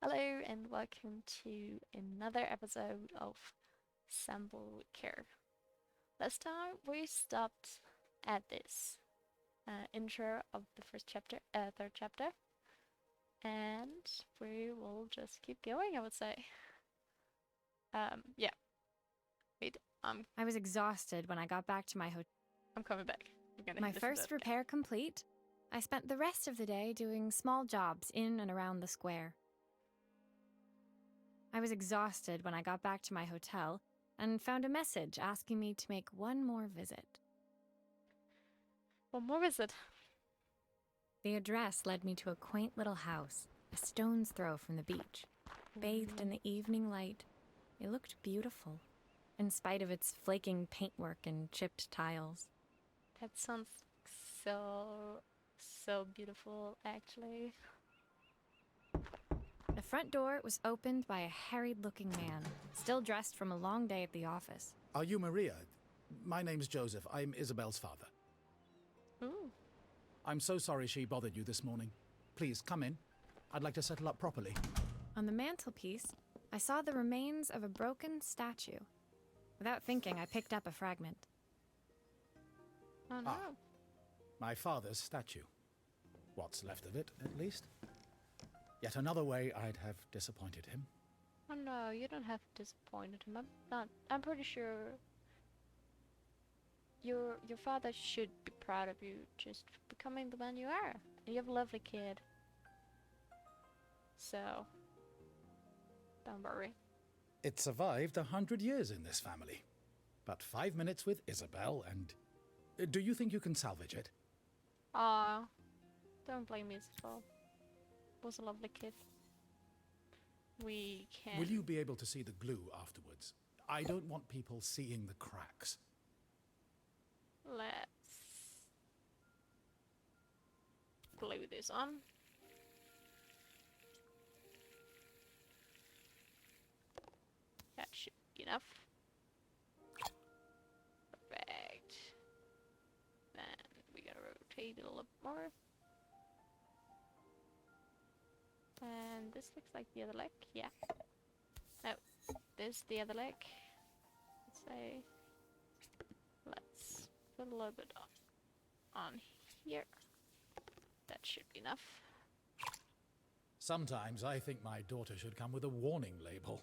Hello and welcome to another episode of Sample Care. Last time we stopped at this intro of the third chapter, and we will just keep going, I would say. Yeah, wait, I was exhausted when I got back to my hotel. I'm coming back. My first repair complete, I spent the rest of the day doing small jobs in and around the square. I was exhausted when I got back to my hotel and found a message asking me to make one more visit. What more is it? The address led me to a quaint little house, a stone's throw from the beach. Bathed in the evening light, it looked beautiful, in spite of its flaking paintwork and chipped tiles. That sounds so beautiful, actually. The front door was opened by a harried-looking man, still dressed from a long day at the office. Are you Maria? My name's Joseph. I'm Isabel's father. Ooh. I'm so sorry she bothered you this morning. Please, come in. I'd like to settle up properly. On the mantelpiece, I saw the remains of a broken statue. Without thinking, I picked up a fragment. Oh no. My father's statue. What's left of it, at least. Yet another way I'd have disappointed him. Oh no, you don't have disappointed him. I'm pretty sure your father should be proud of you just for becoming the man you are. And you have a lovely kid. So, don't worry. It survived 100 years in this family. But 5 minutes with Isabel and... Do you think you can salvage it? Aw, don't blame me, Isabel. Was a lovely kid. We can... Will you be able to see the glue afterwards? I don't want people seeing the cracks. Let's glue this on. That should be enough. Perfect. Then we gotta rotate it a little more. And this looks like the other leg, yeah. No, this is the other leg. Let's say, let's put a little bit on here. That should be enough. Sometimes I think my daughter should come with a warning label.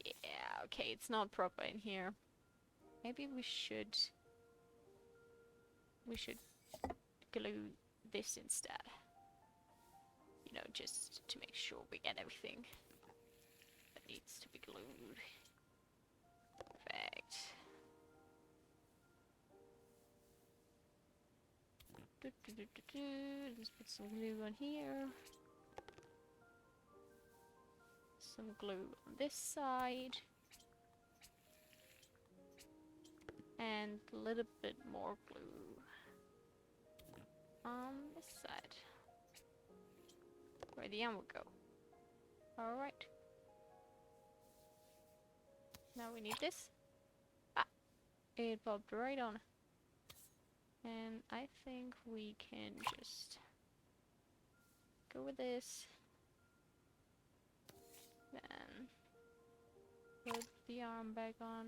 Yeah, okay, it's not proper in here. Maybe we should glue this instead. You know, just to make sure we get everything that needs to be glued. Perfect. Let's put some glue on here. Some glue on this side. And a little bit more glue on this side. Where the end will go. Alright. Now we need this. Ah! It popped right on. And I think we can just go with this. Then put the arm back on.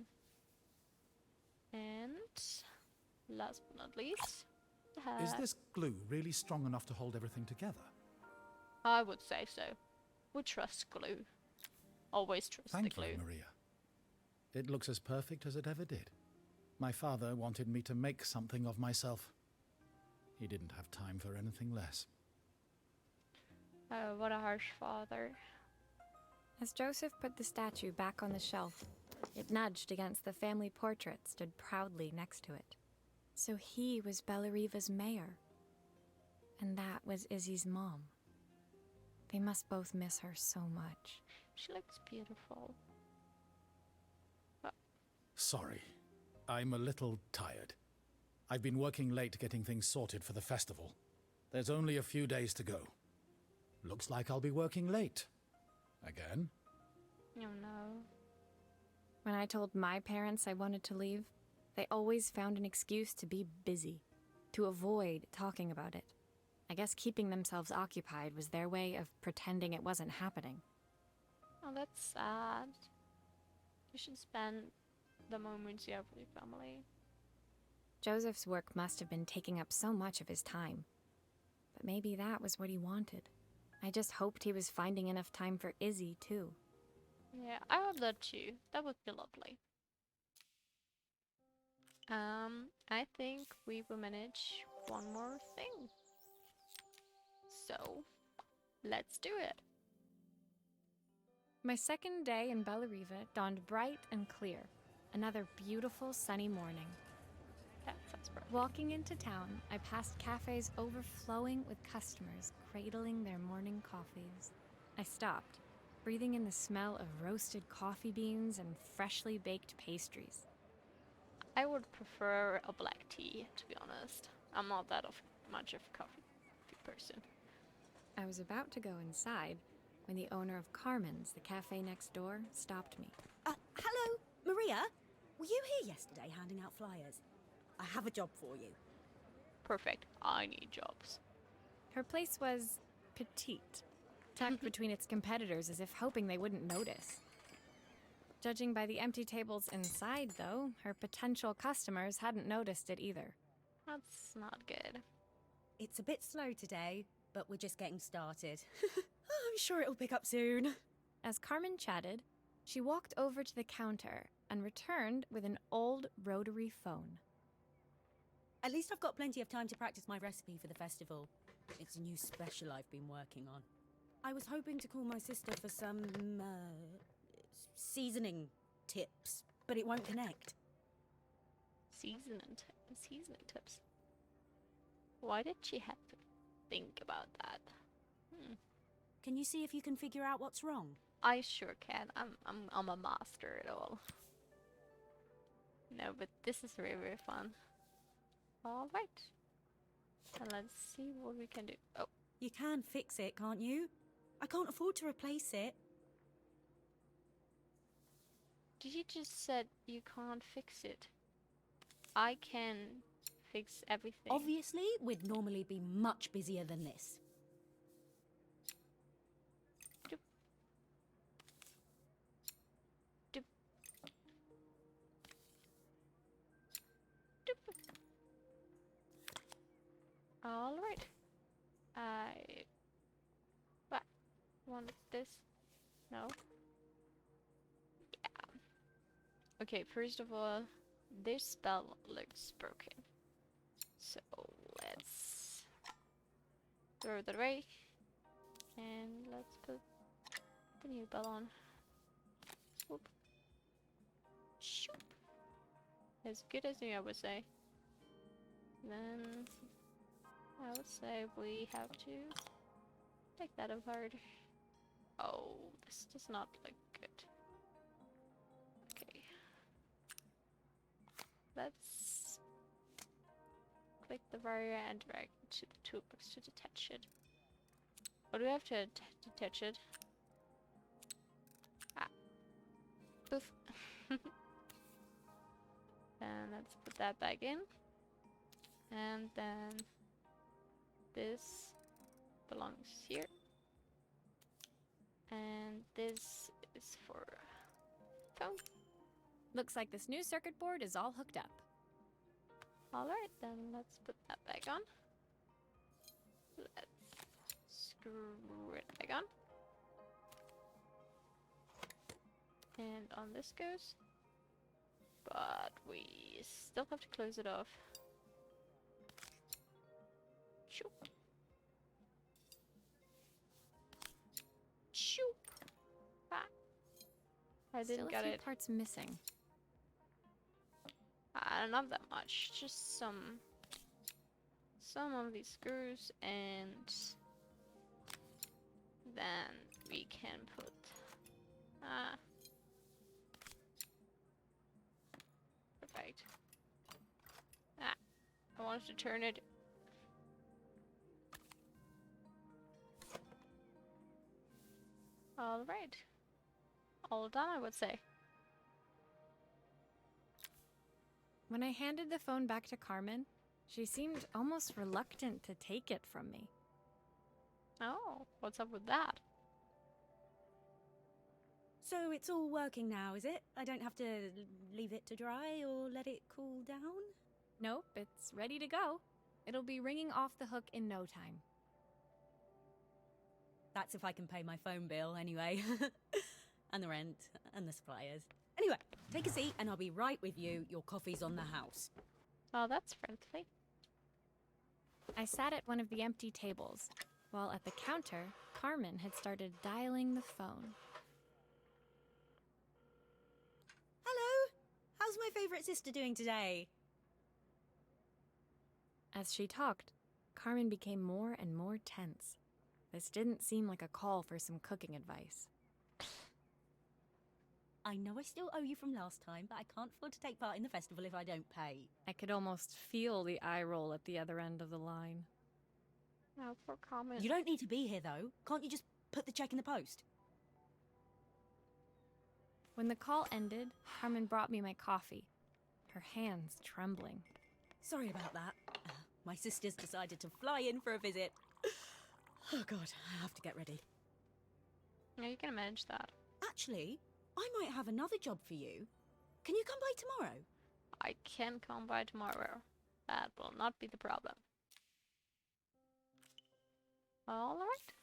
And last but not least, Is this glue really strong enough to hold everything together? I would say so. We trust glue. Always trust the glue. Thank you, Maria. It looks as perfect as it ever did. My father wanted me to make something of myself. He didn't have time for anything less. Oh, what a harsh father. As Joseph put the statue back on the shelf, it nudged against the family portrait stood proudly next to it. So he was Bellariva's mayor. And that was Izzy's mom. They must both miss her so much. She looks beautiful. Sorry. I'm a little tired. I've been working late getting things sorted for the festival. There's only a few days to go. Looks like I'll be working late. Again? Oh no. When I told my parents I wanted to leave, they always found an excuse to be busy, to avoid talking about it. I guess keeping themselves occupied was their way of pretending it wasn't happening. Oh, that's sad. You should spend the moments you have with your family. Joseph's work must have been taking up so much of his time. But maybe that was what he wanted. I just hoped he was finding enough time for Izzy, too. Yeah, I hope that too. That would be lovely. I think we will manage one more thing. So, let's do it. My second day in Bellariva dawned bright and clear. Another beautiful sunny morning. That sounds perfect. Walking into town, I passed cafes overflowing with customers cradling their morning coffees. I stopped, breathing in the smell of roasted coffee beans and freshly baked pastries. I would prefer a black tea, to be honest. I'm not that much of a coffee person. I was about to go inside when the owner of Carmen's, the cafe next door, stopped me. Hello, Maria? Were you here yesterday handing out flyers? I have a job for you. Perfect. I need jobs. Her place was petite, tucked between its competitors as if hoping they wouldn't notice. Judging by the empty tables inside, though, her potential customers hadn't noticed it either. That's not good. It's a bit slow today, but we're just getting started. I'm sure it'll pick up soon. As Carmen chatted, she walked over to the counter and returned with an old rotary phone. At least I've got plenty of time to practice my recipe for the festival. It's a new special I've been working on. I was hoping to call my sister for some, seasoning tips, but it won't connect. Seasoning tips. Why did she have to think about that? Can you see if you can figure out what's wrong? I sure can. I'm a master at all. No, but this is very, very fun. All right. And let's see what we can do. Oh, You can fix it, can't you? I can't afford to replace it. did you just said you can't fix it? I can fix everything. Obviously, we'd normally be much busier than this. Doop. Doop. Doop. All right. What? Want this? No. Yeah. Okay. First of all, this spell looks broken. So let's throw that away, and let's put the new bell on. Whoop. Shoop. As good as new, I would say. Then I would say we have to take that apart. Oh, this does not look good. Okay. Let's click the wire and drag it to the toolbox to detach it. Or do we have to detach it? Ah. Poof. And let's put that back in. And then this belongs here. And this is for phone. Looks like this new circuit board is all hooked up. Alright, then let's put that back on. Let's screw it back on. And on this goes. But we still have to close it off. Shoop. Shoop. Ah. I Still didn't a get few it. parts missing. Not that much, just some of these screws, and then we can put perfect. I wanted to turn it. All right, all done, I would say. When I handed the phone back to Carmen, she seemed almost reluctant to take it from me. Oh, what's up with that? So it's all working now, is it? I don't have to leave it to dry or let it cool down? Nope, it's ready to go. It'll be ringing off the hook in no time. That's if I can pay my phone bill, anyway. And the rent, and the suppliers. Anyway, take a seat and I'll be right with you. Your coffee's on the house. Oh, that's friendly. I sat at one of the empty tables, while at the counter, Carmen had started dialing the phone. Hello! How's my favourite sister doing today? As she talked, Carmen became more and more tense. This didn't seem like a call for some cooking advice. I know I still owe you from last time, but I can't afford to take part in the festival if I don't pay. I could almost feel the eye roll at the other end of the line. Oh, poor Carmen. You don't need to be here, though. Can't you just put the check in the post? When the call ended, Carmen brought me my coffee, her hands trembling. Sorry about that. My sister's decided to fly in for a visit. Oh God, I have to get ready. Yeah, you can manage that. Actually, I might have another job for you. Can you come by tomorrow? I can come by tomorrow. That will not be the problem. Alright.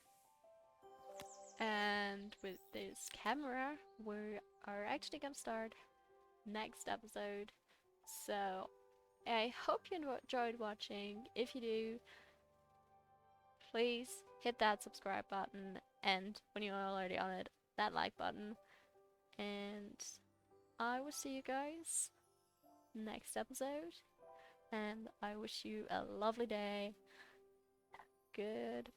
And with this camera, we are actually gonna start next episode. So, I hope you enjoyed watching. If you do, please hit that subscribe button, and when you're already on it, that like button. And I will see you guys next episode, and I wish you a lovely day. Good